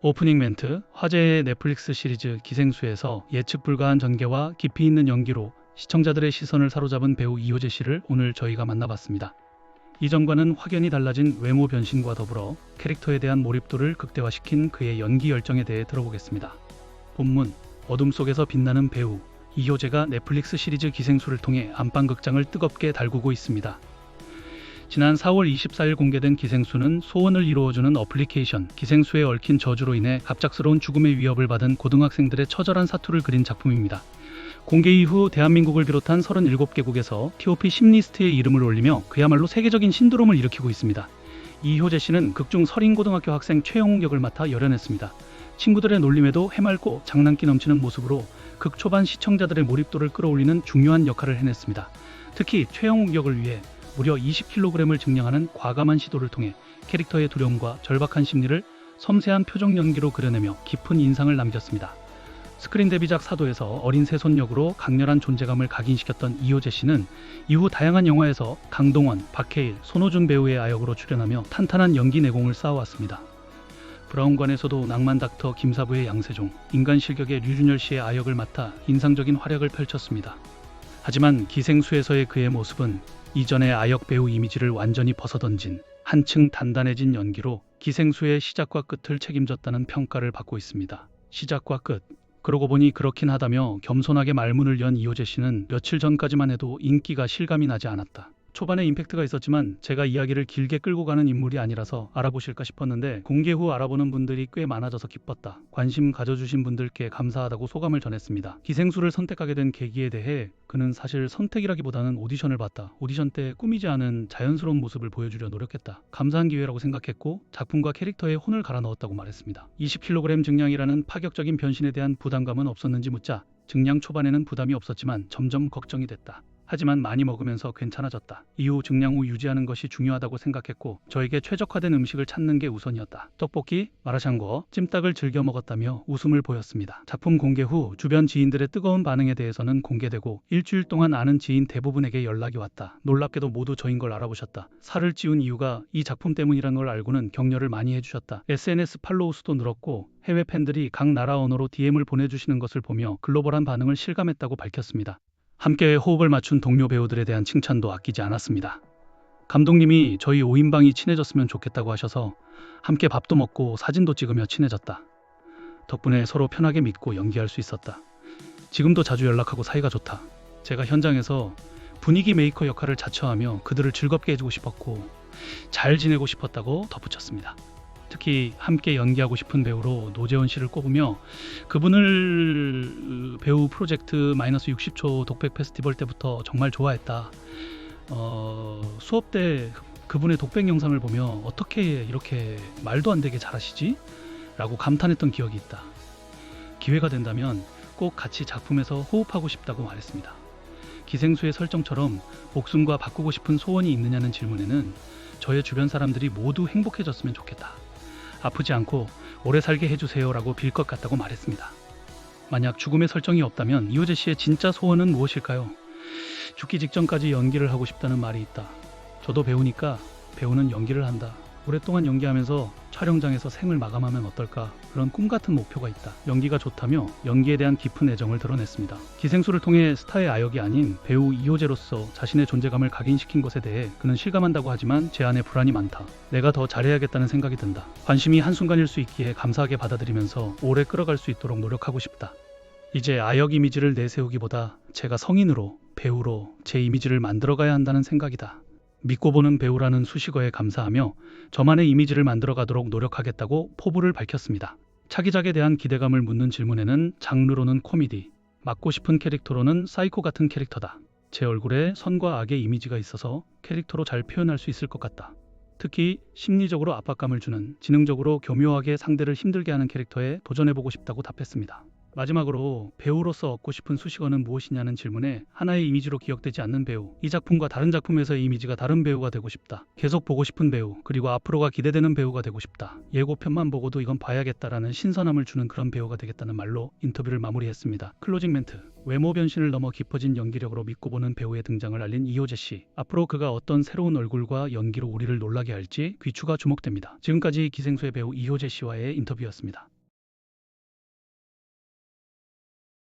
오프닝 멘트, 화제의 넷플릭스 시리즈 기생수에서 예측 불가한 전개와 깊이 있는 연기로 시청자들의 시선을 사로잡은 배우 이효재 씨를 오늘 저희가 만나봤습니다. 이전과는 확연히 달라진 외모 변신과 더불어 캐릭터에 대한 몰입도를 극대화시킨 그의 연기 열정에 대해 들어보겠습니다. 본문, 어둠 속에서 빛나는 배우 이효재가 넷플릭스 시리즈 기생수를 통해 안방극장을 뜨겁게 달구고 있습니다. 지난 4월 24일 공개된 기생수는 소원을 이루어주는 어플리케이션 기생수에 얽힌 저주로 인해 갑작스러운 죽음의 위협을 받은 고등학생들의 처절한 사투를 그린 작품입니다. 공개 이후 대한민국을 비롯한 37개국에서 TOP 심리스트의 이름을 올리며 그야말로 세계적인 신드롬을 일으키고 있습니다. 이효재 씨는 극중 서린고등학교 학생 최영웅 역을 맡아 열연했습니다. 친구들의 놀림에도 해맑고 장난기 넘치는 모습으로 극 초반 시청자들의 몰입도를 끌어올리는 중요한 역할을 해냈습니다. 특히 최영웅 역을 위해 무려 20kg을 증량하는 과감한 시도를 통해 캐릭터의 두려움과 절박한 심리를 섬세한 표정 연기로 그려내며 깊은 인상을 남겼습니다. 스크린 데뷔작 사도에서 어린 새손 역으로 강렬한 존재감을 각인시켰던 이효재 씨는 이후 다양한 영화에서 강동원, 박해일, 손호준 배우의 아역으로 출연하며 탄탄한 연기 내공을 쌓아왔습니다. 브라운관에서도 낭만 닥터 김사부의 양세종, 인간 실격의 류준열 씨의 아역을 맡아 인상적인 활약을 펼쳤습니다. 하지만 기생수에서의 그의 모습은 이전의 아역 배우 이미지를 완전히 벗어던진 한층 단단해진 연기로 기생수의 시작과 끝을 책임졌다는 평가를 받고 있습니다. 시작과 끝. 그러고 보니 그렇긴 하다며 겸손하게 말문을 연 이효재 씨는 며칠 전까지만 해도 인기가 실감이 나지 않았다. 초반에 임팩트가 있었지만 제가 이야기를 길게 끌고 가는 인물이 아니라서 알아보실까 싶었는데 공개 후 알아보는 분들이 꽤 많아져서 기뻤다. 관심 가져주신 분들께 감사하다고 소감을 전했습니다. 기생수를 선택하게 된 계기에 대해 그는 사실 선택이라기보다는 오디션을 봤다. 오디션 때 꾸미지 않은 자연스러운 모습을 보여주려 노력했다. 감사한 기회라고 생각했고 작품과 캐릭터에 혼을 갈아 넣었다고 말했습니다. 20kg 증량이라는 파격적인 변신에 대한 부담감은 없었는지 묻자 증량 초반에는 부담이 없었지만 점점 걱정이 됐다. 하지만 많이 먹으면서 괜찮아졌다. 이후 증량 후 유지하는 것이 중요하다고 생각했고 저에게 최적화된 음식을 찾는 게 우선이었다. 떡볶이, 마라샹궈, 찜닭을 즐겨 먹었다며 웃음을 보였습니다. 작품 공개 후 주변 지인들의 뜨거운 반응에 대해서는 공개되고 일주일 동안 아는 지인 대부분에게 연락이 왔다. 놀랍게도 모두 저인 걸 알아보셨다. 살을 찌운 이유가 이 작품 때문이라는 걸 알고는 격려를 많이 해주셨다. SNS 팔로우 수도 늘었고 해외 팬들이 각 나라 언어로 DM을 보내주시는 것을 보며 글로벌한 반응을 실감했다고 밝혔습니다. 함께 호흡을 맞춘 동료 배우들에 대한 칭찬도 아끼지 않았습니다. 감독님이 저희 5인방이 친해졌으면 좋겠다고 하셔서 함께 밥도 먹고 사진도 찍으며 친해졌다. 덕분에 서로 편하게 믿고 연기할 수 있었다. 지금도 자주 연락하고 사이가 좋다. 제가 현장에서 분위기 메이커 역할을 자처하며 그들을 즐겁게 해주고 싶었고 잘 지내고 싶었다고 덧붙였습니다. 특히 함께 연기하고 싶은 배우로 노재원 씨를 꼽으며 그분을 배우 프로젝트 -60초 독백 페스티벌 때부터 정말 좋아했다. 수업 때 그분의 독백 영상을 보며 어떻게 이렇게 말도 안 되게 잘하시지? 라고 감탄했던 기억이 있다. 기회가 된다면 꼭 같이 작품에서 호흡하고 싶다고 말했습니다. 기생수의 설정처럼 목숨과 바꾸고 싶은 소원이 있느냐는 질문에는 저의 주변 사람들이 모두 행복해졌으면 좋겠다. 아프지 않고 오래 살게 해주세요 라고 빌 것 같다고 말했습니다. 만약 죽음의 설정이 없다면 이효재 씨의 진짜 소원은 무엇일까요? 죽기 직전까지 연기를 하고 싶다는 말이 있다. 저도 배우니까 배우는 연기를 한다. 오랫동안 연기하면서 촬영장에서 생을 마감하면 어떨까? 그런 꿈같은 목표가 있다. 연기가 좋다며 연기에 대한 깊은 애정을 드러냈습니다. 기생수를 통해 스타의 아역이 아닌 배우 이효재로서 자신의 존재감을 각인시킨 것에 대해 그는 실감한다고 하지만 제 안에 불안이 많다. 내가 더 잘해야겠다는 생각이 든다. 관심이 한순간일 수 있기에 감사하게 받아들이면서 오래 끌어갈 수 있도록 노력하고 싶다. 이제 아역 이미지를 내세우기보다 제가 성인으로 배우로 제 이미지를 만들어가야 한다는 생각이다. 믿고 보는 배우라는 수식어에 감사하며 저만의 이미지를 만들어가도록 노력하겠다고 포부를 밝혔습니다. 차기작에 대한 기대감을 묻는 질문에는 장르로는 코미디, 맡고 싶은 캐릭터로는 사이코 같은 캐릭터다. 제 얼굴에 선과 악의 이미지가 있어서 캐릭터로 잘 표현할 수 있을 것 같다. 특히 심리적으로 압박감을 주는 지능적으로 교묘하게 상대를 힘들게 하는 캐릭터에 도전해보고 싶다고 답했습니다. 마지막으로 배우로서 얻고 싶은 수식어는 무엇이냐는 질문에 하나의 이미지로 기억되지 않는 배우, 이 작품과 다른 작품에서의 이미지가 다른 배우가 되고 싶다. 계속 보고 싶은 배우, 그리고 앞으로가 기대되는 배우가 되고 싶다. 예고편만 보고도 이건 봐야겠다라는 신선함을 주는 그런 배우가 되겠다는 말로 인터뷰를 마무리했습니다. 클로징 멘트. 외모 변신을 넘어 깊어진 연기력으로 믿고 보는 배우의 등장을 알린 이효재 씨. 앞으로 그가 어떤 새로운 얼굴과 연기로 우리를 놀라게 할지 귀추가 주목됩니다. 지금까지 기생수의 배우 이효재 씨와의 인터뷰였습니다.